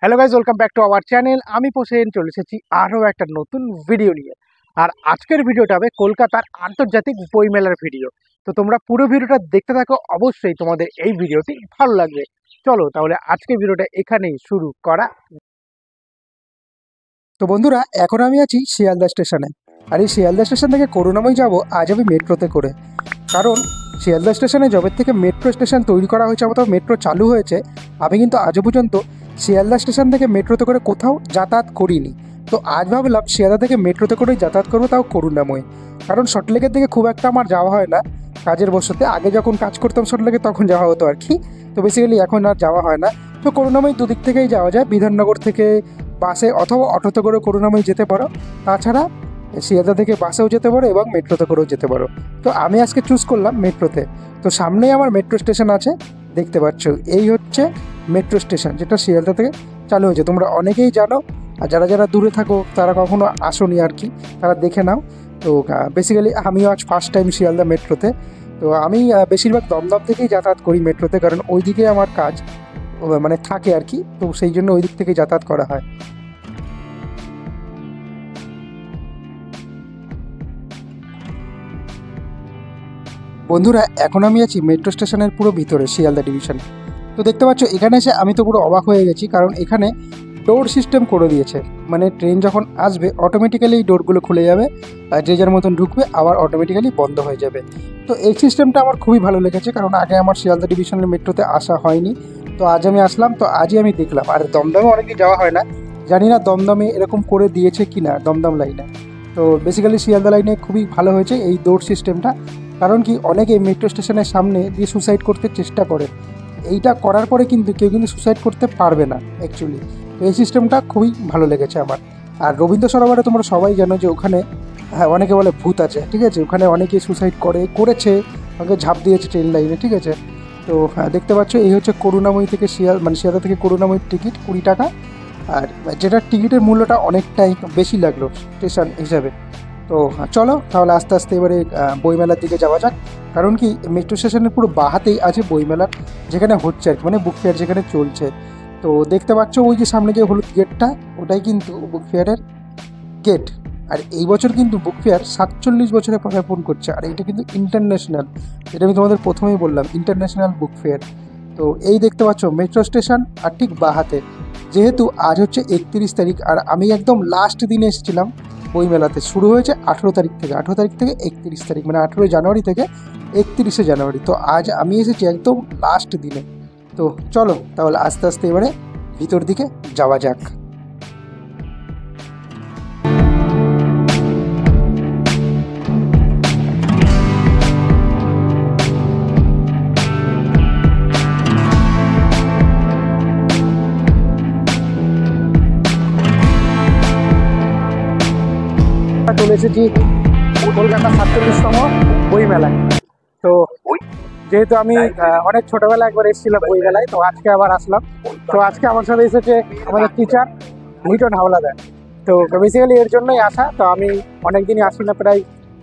Hello guys, welcome back to our channel. আমি পোষেন চলে এসেছি আরও একটা নতুন ভিডিও নিয়ে। আর আজকের ভিডিওটা হবে কলকাতার আন্তর্জাতিক বইমেলার ভিডিও। তো তোমরা পুরো ভিডিওটা দেখতে থাকো, অবশ্যই তোমাদের এই ভিডিওটি ভালো লাগবে। চলো তাহলে আজকের ভিডিওটা এখানেই শুরু করা। তো বন্ধুরা, এখন আমি আছি শিয়ালদা স্টেশনে। আর এই শিয়ালদা স্টেশন থেকে করুণাময় যাব আজ আমি মেট্রোতে করে। কারণ শিয়ালদা স্টেশনে যবের থেকে মেট্রো স্টেশন তৈরি করা হয়েছে, অথবা মেট্রো চালু হয়েছে, আমি কিন্তু আজও পর্যন্ত শিয়ালদা স্টেশন থেকে মেট্রোতে করে কোথাও যাতায়াত করিনি। তো আজ ভাবলাম শিয়ালদা থেকে মেট্রোতে করেই যাতায়াত করবো, তাও করুণাময়। কারণ সল্টলেকের দিকে খুব একটা আমার যাওয়া হয় না কাজের বশতে। আগে যখন কাজ করতাম সল্টলেকে তখন যাওয়া হতো আর কি। তো বেসিক্যালি এখন আর যাওয়া হয় না। তো করুণাময় দুদিক থেকেই যাওয়া যায়, বিধাননগর থেকে বাসে অথবা অটোতে করে করুণাময় যেতে পারো। তাছাড়া শিয়ালদা থেকে বাসেও যেতে পারো এবং মেট্রোতে করেও যেতে পারো। তো আমি আজকে চুজ করলাম মেট্রোতে। তো সামনেই আমার মেট্রো স্টেশন আছে, দেখতে পাচ্ছ। এই হচ্ছে মেট্রো স্টেশন, যেটা শিয়ালদা থেকে চালু হয়েছে। তোমরা অনেকেই জানো, আর যারা যারা দূরে থাকো তারা কখনো আসোনি আর কি, তারা দেখে নাও। তো বেসিক্যালি আমিও আজ ফার্স্ট টাইম শিয়ালদা মেট্রোতে। তো আমি বেশিরভাগ দমদম থেকেই যাতায়াত করি মেট্রোতে, কারণ ওই দিকে আমার কাজ মানে থাকে আর কি। তো সেই জন্য ওই দিক থেকে যাতায়াত করা হয়। বন্ধুরা, এখন আমি আছি মেট্রো স্টেশনের পুরো ভিতরে, শিয়ালদা ডিভিশনে। তো দেখতে পাচ্ছ, এখানে এসে আমি তো পুরো অবাক হয়ে গেছি, কারণ এখানে ডোর সিস্টেম করে দিয়েছে। মানে ট্রেন যখন আসবে অটোমেটিক্যালি এই ডোরগুলো খুলে যাবে, আর যে যার মতন ঢুকবে, আবার অটোমেটিক্যালি বন্ধ হয়ে যাবে। তো এই সিস্টেমটা আমার খুবই ভালো লেগেছে, কারণ আগে আমার শিয়ালদা ডিভিশনের মেট্রোতে আসা হয়নি। তো আজ আমি আসলাম, তো আজই আমি দেখলাম। আর দমদমে অনেকদিন যাওয়া হয় না, জানি না দমদমে এরকম করে দিয়েছে কি না, দমদম লাইনে। তো বেসিক্যালি শিয়ালদা লাইনে খুবই ভালো হয়েছে এই ডোর সিস্টেমটা। কারণ কি, অনেকে মেট্রো স্টেশনের সামনে দিয়ে সুসাইড করতে চেষ্টা করে। এইটা করার পরে কিন্তু কেউ কিন্তু সুসাইড করতে পারবে না অ্যাকচুয়ালি। তো এই সিস্টেমটা খুবই ভালো লেগেছে আমার। আর রবীন্দ্র সরোবরে তোমরা সবাই জানো যে ওখানে, হ্যাঁ, অনেকে বলে ভূত আছে, ঠিক আছে। ওখানে অনেকে সুসাইড করেছে, ওকে ঝাঁপ দিয়েছে ট্রেন লাইনে, ঠিক আছে। তো হ্যাঁ, দেখতে পাচ্ছ, এই হচ্ছে করুণাময়ী থেকে শিয়ালদা থেকে করুণাময়ীর টিকিট 20 টাকা। আর যেটা টিকিটের মূল্যটা অনেকটাই বেশি লাগলো স্টেশন হিসাবে। তো চলো তাহলে আস্তে আস্তে এবারে বইমেলার দিকে যাওয়া যাক। কারণ কি, মেট্রো স্টেশনের পুরো বাহাতেই আছে বইমেলার, যেখানে হচ্ছে আর কি, মানে বুক ফেয়ার যেখানে চলছে। তো দেখতে পাচ্ছ ওই যে সামনে যে হলুদ গেটটা, ওটাই কিন্তু বুক ফেয়ারের গেট। আর এই বছর কিন্তু বুক ফেয়ার 47 বছরে পদার্পণ করছে। আর এটা কিন্তু ইন্টারন্যাশনাল, যেটা আমি তোমাদের প্রথমেই বললাম, ইন্টারন্যাশনাল বুক ফেয়ার। তো এই দেখতে পাচ্ছ মেট্রো স্টেশন, আর ঠিক বাহাতে। যেহেতু আজ হচ্ছে 31 তারিখ, আর আমি একদম লাস্ট দিনে এসেছিলাম বইমেলাতে। শুরু হয়েছে 18 তারিখ থেকে, 18 তারিখ থেকে 31 তারিখ, মানে 18 জানুয়ারি থেকে 31শে জানুয়ারি। তো আজ আমি এসেছি একদম লাস্ট দিনে। তো চলো তাহলে আস্তে আস্তে এবারে ভিতর দিকে যাওয়া যাক। চলে এসেছি কলকাতা 47তম বই মেলায়। তো যেহেতু আমি অনেক ছোটবেলায় একবার এসেছিলাম বই মেলায়, তো আজকে আবার আসলাম। তো আজকে আমার সাথে এসেছে আমাদের টিচার লিটন হাওলাদার। তো বেসিক্যালি এর জন্যই আসা। তো আমি অনেকদিনই আসি না, প্রায়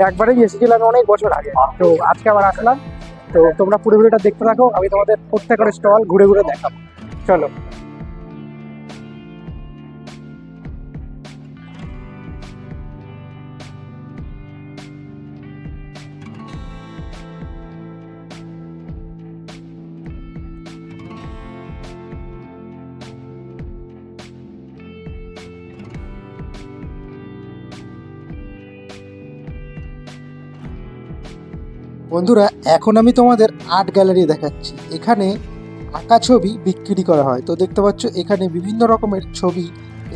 একবারেই এসেছিলাম অনেক বছর আগে। তো আজকে আবার আসলাম। তো তোমরা পুরো ভিডিওটা দেখতে থাকো, আমি তোমাদের প্রত্যেকের স্টল ঘুরে ঘুরে দেখাবো। চলো। বন্ধুরা, এখন আমি তোমাদের আর্ট গ্যালারি দেখাচ্ছি। এখানে আঁকা ছবি বিক্রি করা হয়। তো দেখতে পাচ্ছ এখানে বিভিন্ন রকমের ছবি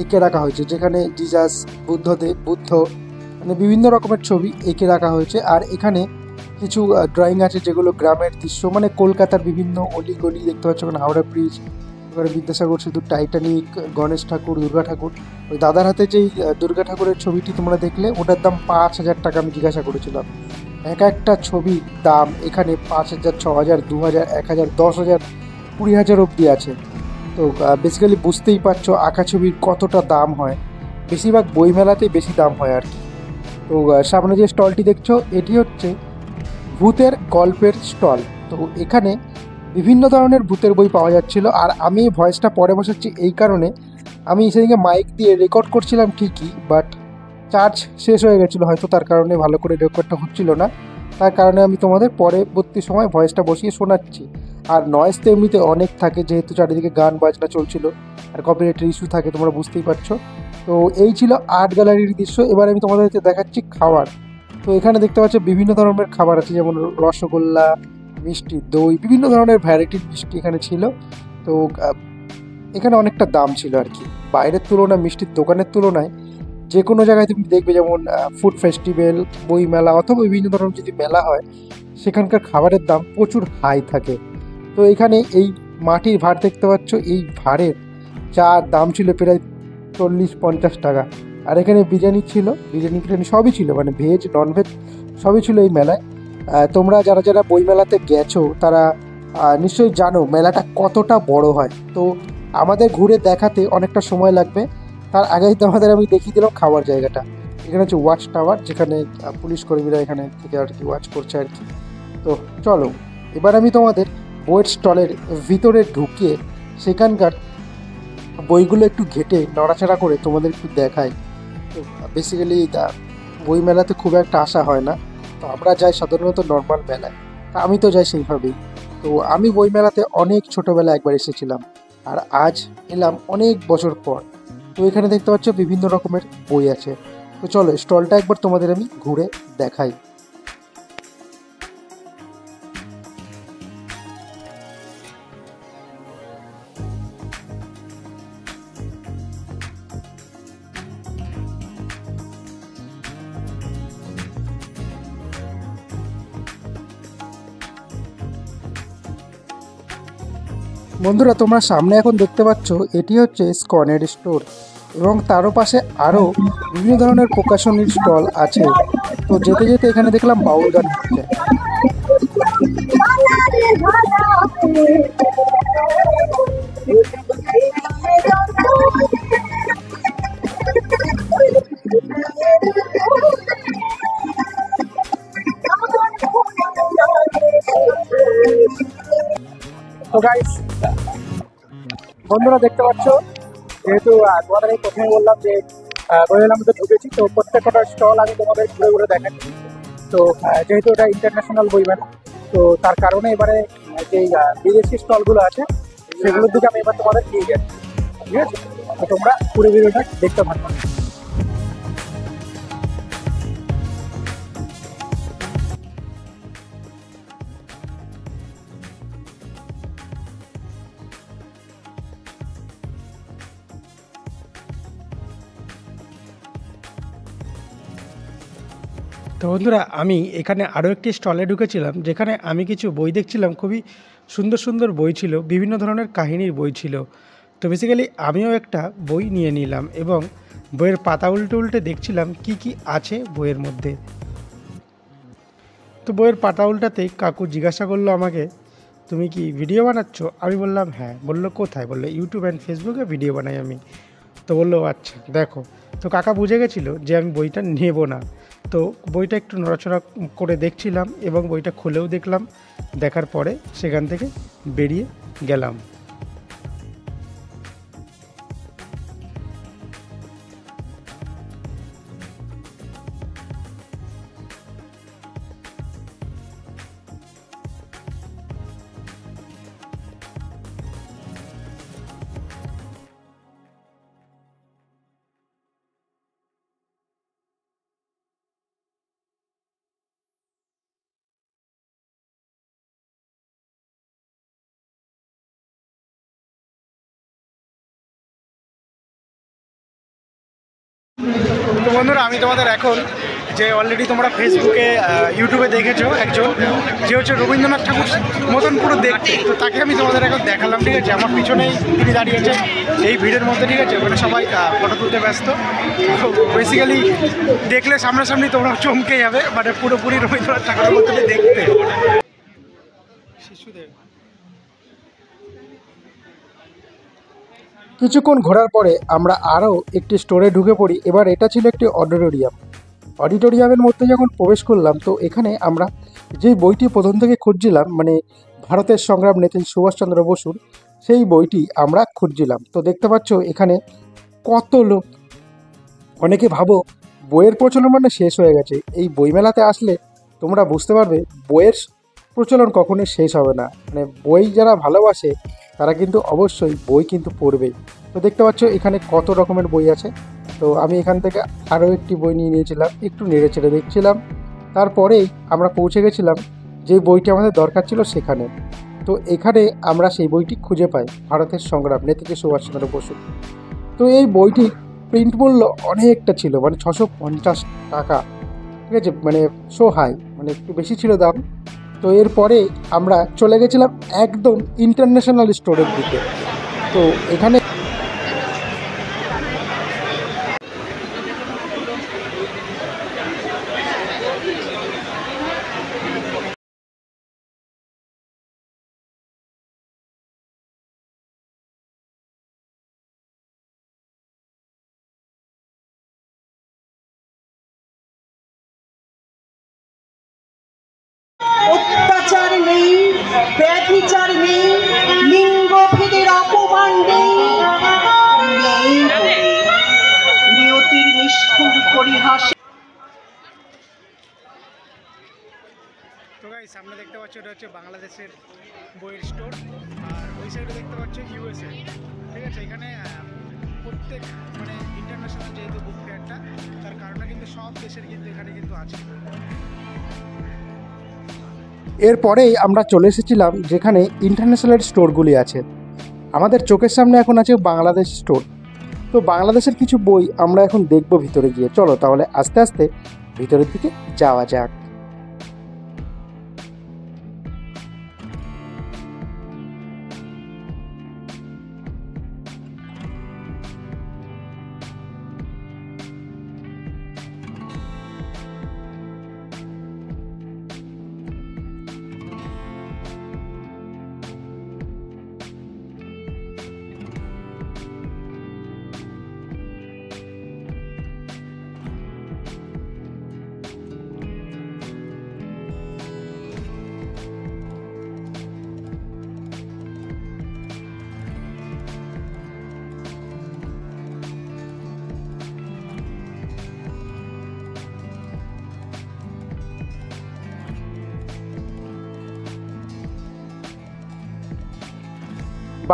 এঁকে রাখা হয়েছে, যেখানে জিজাস, বুদ্ধ, মানে বিভিন্ন রকমের ছবি এঁকে রাখা হয়েছে। আর এখানে কিছু ড্রয়িং আছে যেগুলো গ্রামের দৃশ্য, মানে কলকাতার বিভিন্ন অলিগলি দেখতে পাচ্ছ। ওখানে হাওড়া ব্রিজ, এবারে বিদ্যাসাগর সেতু, টাইটানিক, গণেশ ঠাকুর, দুর্গা ঠাকুর। ওই দাদার হাতে যেই দুর্গা ঠাকুরের ছবিটি তোমরা দেখলে, ওটার দাম 5,000 টাকা। আমি জিজ্ঞাসা করেছিলাম। এক একটা ছবির দাম এখানে 5,000, 6,000, 2,000, 1,000, 10,000, 20,000 অবধি আছে। তো বেসিক্যালি বুঝতেই পারছো আঁকা ছবির কতটা দাম হয়। বেশিরভাগ বইমেলাতেই বেশি দাম হয় আর কি। তো সামনে যে স্টলটি দেখছো, এটি হচ্ছে ভূতের গল্পের স্টল। তো এখানে বিভিন্ন ধরনের ভূতের বই পাওয়া যাচ্ছিল। আর আমি ভয়েসটা পরে বসাচ্ছি এই কারণে, আমি সেদিকে মাইক দিয়ে রেকর্ড করছিলাম ঠিকই, বাট চার্জ শেষ হয়ে গেছিলো হয়তো, তার কারণে ভালো করে রেকর্ডটা হচ্ছিল না। তার কারণে আমি তোমাদের পরবর্তী সময় ভয়েসটা বসিয়ে শোনাচ্ছি। আর নয়েজ তো এমনিতে অনেক থাকে, যেহেতু চারিদিকে গান বাজনা চলছিল আর কপিরাইটের ইস্যু থাকে, তোমরা বুঝতেই পারছো। তো এই ছিল আর্ট গ্যালারির দৃশ্য। এবার আমি তোমাদেরকে দেখাচ্ছি খাবার। তো এখানে দেখতে পাচ্ছ বিভিন্ন ধরনের খাবার আছে, যেমন রসগোল্লা, মিষ্টি দই, বিভিন্ন ধরনের ভ্যারাইটির মিষ্টি এখানে ছিল। তো এখানে অনেকটা দাম ছিল আর কি, বাইরের তুলনায় মিষ্টির দোকানের তুলনায় যে কোনো জায়গায় তুমি দেখবে, যেমন ফুড ফেস্টিভ্যাল, বই মেলা অথবা বিভিন্ন ধরনের যদি মেলা হয়, সেখানকার খাবারের দাম প্রচুর হাই থাকে। তো এখানে এই মাটির ভাঁড় দেখতে পাচ্ছ, এই ভাঁড়ের যা দাম ছিল প্রায় 40-50 টাকা। আর এখানে বিরিয়ানি ছিল, বিরিয়ানি সবই ছিল, মানে ভেজ ননভেজ সবই ছিল এই মেলায়। তোমরা যারা যারা বই মেলাতে গেছো তারা নিশ্চয়ই জানো মেলাটা কতটা বড় হয়। তো আমাদের ঘুরে দেখাতে অনেকটা সময় লাগবে, তার আগেই তোমাদের আমি দেখিয়ে দিলাম খাওয়ার জায়গাটা। এখানে হচ্ছে ওয়াচ টাওয়ার, যেখানে পুলিশ কর্মীরা এখানে থেকে আর কি ওয়াচ করছে আর কি। তো চলো এবার আমি তোমাদের বইয়ের স্টলের ভিতরে ঢুকিয়ে সেখানকার বইগুলো একটু ঘেটে নড়াচড়া করে তোমাদের একটু দেখাই। তো বেসিক্যালি বই মেলাতে খুব একটা আসা হয় না, তো আমরা যাই সাধারণত নর্মাল মেলায়, তা আমি তো যাই সেইভাবেই। তো আমি বই মেলাতে অনেক ছোটোবেলায় একবার এসেছিলাম, আর আজ এলাম অনেক বছর পর। তো এখানে দেখতে পাচ্ছ বিভিন্ন রকমের বই আছে। তো চলো স্টলটা একবার তোমাদের আমি ঘুরে দেখাই। বন্ধুরা তোমরা সামনে এখন দেখতে পাচ্ছ এটি হচ্ছে স্কনের স্টোর, এবং তারও পাশে আরও বিভিন্ন ধরনের প্রকাশনীর স্টল আছে। তো যেতে যেতে এখানে দেখলাম বাউল গান হচ্ছে। তো গাইস বন্ধুরা দেখতে পাচ্ছ, যেহেতু তোমাদের এই প্রথমে বললাম যে বইমেলার মধ্যে ঢুকেছি, তো প্রত্যেকটা স্টল আমি তোমাদের ঘুরে ঘুরে দেখাচ্ছি। তো যেহেতু এটা ইন্টারন্যাশনাল বইমেলা, তো তার কারণে এবারে যে বিদেশি স্টলগুলো আছে সেগুলোর দিকে আমি এবার তোমাদের নিয়ে যাচ্ছি, ঠিক আছে? তো তোমরা পুরো ভিডিওটা দেখতে পারবে। তো বন্ধুরা আমি এখানে আরও একটি স্টলে ঢুকেছিলাম, যেখানে আমি কিছু বই দেখছিলাম, খুবই সুন্দর সুন্দর বই ছিল, বিভিন্ন ধরনের কাহিনীর বই ছিল। তো বেসিক্যালি আমিও একটা বই নিয়ে নিলাম এবং বইয়ের পাতা উল্টে উল্টে দেখছিলাম কি কি আছে বইয়ের মধ্যে। তো বইয়ের পাতা উল্টাতেই কাকু জিজ্ঞাসা করলো আমাকে, তুমি কি ভিডিও বানাচ্ছ? আমি বললাম হ্যাঁ। বললো কোথায়? বললো ইউটিউব অ্যান্ড ফেসবুকে ভিডিও বানাই আমি। তো বললো আচ্ছা দেখো। তো কাকা বুঝে গেছিলো যে আমি বইটা নেব না। তো বইটা একটু নড়াচড়া করে দেখছিলাম এবং বইটা খুলেও দেখলাম, দেখার পরে সেখান থেকে বেরিয়ে গেলাম। তো বন্ধুরা আমি তোমাদের এখন যে অলরেডি তোমরা ফেসবুকে ইউটিউবে দেখেছো একজন, যে হচ্ছে রবীন্দ্রনাথ ঠাকুর মতন পুরো দেখতে, তো তাকে আমি তোমাদের এখন দেখালাম, ঠিক আছে? আমার পিছনেই তিনি দাঁড়িয়েছে এই ভিড়ের মধ্যে, ঠিক আছে? ওখানে সবাই ফটো তুলতে ব্যস্ত। তো বেসিক্যালি দেখলে সামনাসামনি তোমরা চমকে যাবে, মানে পুরোপুরি রবীন্দ্রনাথ ঠাকুরের মতন দেখতে। শিশুদের কিছুক্ষণ ঘোরার পরে আমরা আরও একটি স্টোরে ঢুকে পড়ি। এবার এটা ছিল একটি অডিটোরিয়ামের মধ্যে যখন প্রবেশ করলাম, তো এখানে আমরা যেই বইটি প্রথম থেকে খুঁজছিলাম, মানে ভারতের সংগ্রাম নেতা সুভাষচন্দ্র বসুর সেই বইটি আমরা খুঁজছিলাম। তো দেখতে পাচ্ছ এখানে কত লোক। অনেকে ভাবো বইয়ের প্রচলন মানে শেষ হয়ে গেছে, এই বইমেলাতে আসলে তোমরা বুঝতে পারবে বইয়ের প্রচলন কখনোই শেষ হবে না। মানে বই যারা ভালোবাসে তারা কিন্তু অবশ্যই বই কিন্তু পড়বেই। তো দেখতে পাচ্ছ এখানে কত রকমের বই আছে। তো আমি এখান থেকে আরও একটি বই নিয়ে নিয়েছিলাম, একটু নেড়ে চেড়ে দেখছিলাম। তারপরেই আমরা পৌঁছে গেছিলাম যে বইটি আমাদের দরকার ছিল সেখানে। তো এখানে আমরা সেই বইটি খুঁজে পাই, ভারতের সংগ্রাম, নেতাজি সুভাষচন্দ্র বসু। তো এই বইটির প্রিন্ট মূল্য অনেকটা ছিল, মানে 650 টাকা, ঠিক আছে, মানে সো হাই, মানে একটু বেশি ছিল দাম। তো এরপরে আমরা চলে গেছিলাম একদম ইন্টারন্যাশনাল স্টোরের দিকে। তো এখানে অত্যাচার নেই, ব্যভিচার নেই, লিঙ্গভেদের অপমান নেই, নিয়তির নিষ্ঠুর পরিহাস। তো গাইস সামনে দেখতে পাচ্ছ এটা হচ্ছে বাংলাদেশের বইয়ের স্টোর, আর ওই সাইডে দেখতে পাচ্ছ ইউএসএ। ঠিক আছে, এখানে প্রত্যেক মানে ইন্টারন্যাশনাল যেহেতু বুক ফেয়ারটা, তার কারণে কিন্তু সব দেশের কিন্তু এখানে কিন্তু আছে। এরপরেই আমরা চলে এসেছিলাম যেখানে ইন্টারন্যাশনাল স্টোরগুলি আছে। আমাদের চোখের সামনে এখন আছে বাংলাদেশ স্টোর। তো বাংলাদেশের কিছু বই আমরা এখন দেখব ভিতরে গিয়ে। চলো তাহলে আস্তে আস্তে ভিতরের দিকে যাওয়া যাক।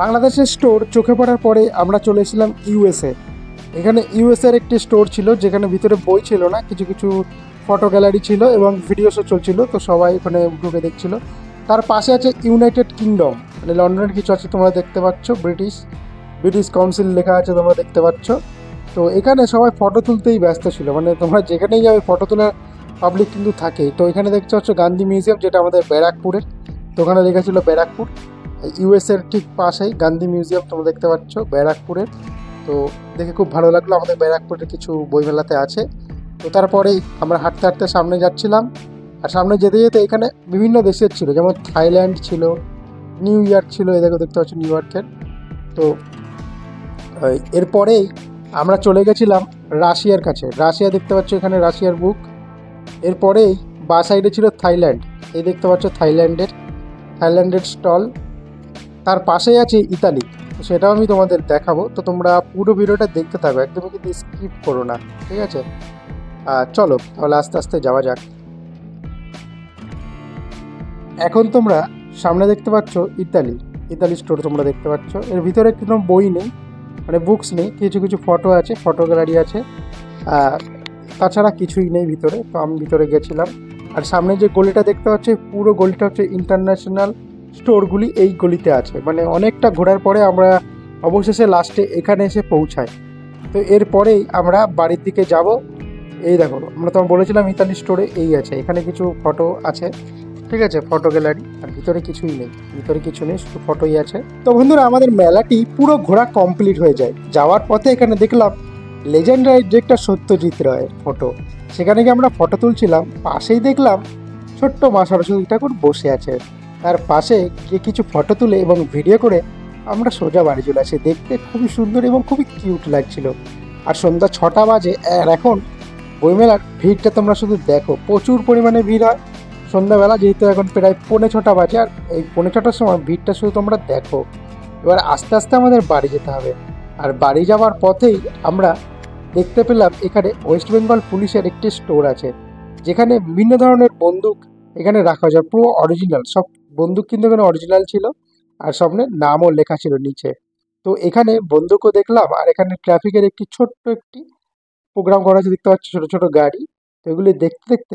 বাংলাদেশের স্টোর চোখে পড়ার পরে আমরা চলে এসেছিলাম ইউএসএ। এখানে ইউএসএর একটি স্টোর ছিল যেখানে ভিতরে বই ছিল না, কিছু কিছু ফটো গ্যালারি ছিল এবং ভিডিও শো চলছিল। তো সবাই ওখানে ঢুকে দেখছিল। তার পাশে আছে ইউনাইটেড কিংডম, মানে লন্ডনের কিছু আছে তোমরা দেখতে পাচ্ছ, ব্রিটিশ কাউন্সিল লেখা আছে তোমরা দেখতে পাচ্ছ। তো এখানে সবাই ফটো তুলতেই ব্যস্ত ছিল, মানে তোমরা যেখানেই যাবে ফটো তোলার পাবলিক কিন্তু থাকেই। তো এখানে দেখতে পাচ্ছ গান্ধী মিউজিয়াম, যেটা আমাদের ব্যারাকপুরের। তো ওখানে লেখা ছিল ব্যারাকপুর। ইউএসএর ঠিক পাশেই গান্ধী মিউজিয়াম তোমরা দেখতে পাচ্ছ ব্যারাকপুরের। তো দেখে খুব ভালো লাগলো, আমাদের ব্যারাকপুরের কিছু বইমেলাতে আছে। তো তারপরেই আমরা হাঁটতে হাঁটতে সামনে যাচ্ছিলাম, আর সামনে যেতে যেতে এখানে বিভিন্ন দেশের ছিল, যেমন থাইল্যান্ড ছিল, নিউ ইয়র্ক ছিল, এদেরকে দেখতে পাচ্ছ নিউ ইয়র্কের। তো এরপরেই আমরা চলে গেছিলাম রাশিয়ার কাছে। রাশিয়া দেখতে পাচ্ছ এখানে রাশিয়ার বুক। এরপরেই বা সাইডে ছিল থাইল্যান্ড, এই দেখতে পাচ্ছ থাইল্যান্ডের স্টল। তার পাশেই আছে ইতালি, তো সেটাও আমি তোমাদের দেখাবো। তো তোমরা পুরো ভিডিওটা দেখতে থাকো, একদমই কিন্তু স্কিপ করো না, ঠিক আছে? চলো তাহলে আস্তে আস্তে যাওয়া যাক। এখন তোমরা সামনে দেখতে পাচ্ছ ইতালি স্টোর তোমরা দেখতে পাচ্ছ। এর ভিতরে কোনো বই নেই, মানে বুকস নেই, কিছু কিছু ফটো আছে, ফটো গ্যালারি আছে, তাছাড়া কিছুই নেই ভিতরে। তো আমি ভিতরে গেছিলাম, আর সামনে যে গলিটা দেখতে পাচ্ছি পুরো গলিটা হচ্ছে ইন্টারন্যাশনাল স্টোরগুলি এই গলিতে আছে। মানে অনেকটা ঘোরার পরে আমরা অবশেষে লাস্টে এখানে এসে পৌঁছাই। তো এরপরেই আমরা বাড়ির দিকে যাব। এই দেখো, আমরা তোমার বলেছিলাম ইতালি স্টোরে এই আছে, এখানে কিছু ফটো আছে, ঠিক আছে, ফটো গ্যালারি। আর ভিতরে কিছুই নেই, শুধু ফটোই আছে। তো বন্ধুরা আমাদের মেলাটি পুরো ঘোরা কমপ্লিট হয়ে যায়। যাওয়ার পথে এখানে দেখলাম লেজেন্ডারি ডিরেক্টর সত্যজিৎ রায়ের ফটো, সেখানে গিয়ে আমরা ফটো তুলছিলাম। পাশেই দেখলাম ছোট্ট মা সরস্বতী ঠাকুর বসে আছে, তার পাশে গিয়ে কিছু ফটো তুলে এবং ভিডিও করে আমরা সোজা বাড়ি চলে আসি। দেখতে খুবই সুন্দর এবং খুবই কিউট লাগছিল। আর সন্ধ্যা 6টা বাজে, আর এখন বইমেলার ভিড়টা তোমরা শুধু দেখো, প্রচুর পরিমাণে ভিড় হয় সন্ধ্যাবেলা, যেহেতু এখন প্রায় 6:45 বাজে। আর এই 6:45 সময় ভিড়টা শুধু তোমরা দেখো। এবার আস্তে আস্তে আমাদের বাড়ি যেতে হবে। আর বাড়ি যাওয়ার পথেই আমরা দেখতে পেলাম এখানে ওয়েস্ট বেঙ্গল পুলিশের একটি স্টোর আছে, যেখানে বিভিন্ন ধরনের বন্দুক এখানে রাখা যায়, পুরো অরিজিনাল সব বন্দুক কিন্তু এখানে অরিজিনাল ছিল, আর সামনে নামও লেখা ছিল নিচে। তো এখানে বন্দুকও দেখলাম, আর এখানে ট্রাফিকের একটি ছোট্ট একটি প্রোগ্রাম করা আছে, দেখতে পাচ্ছি ছোট ছোট গাড়ি। তো এগুলি দেখতে দেখতে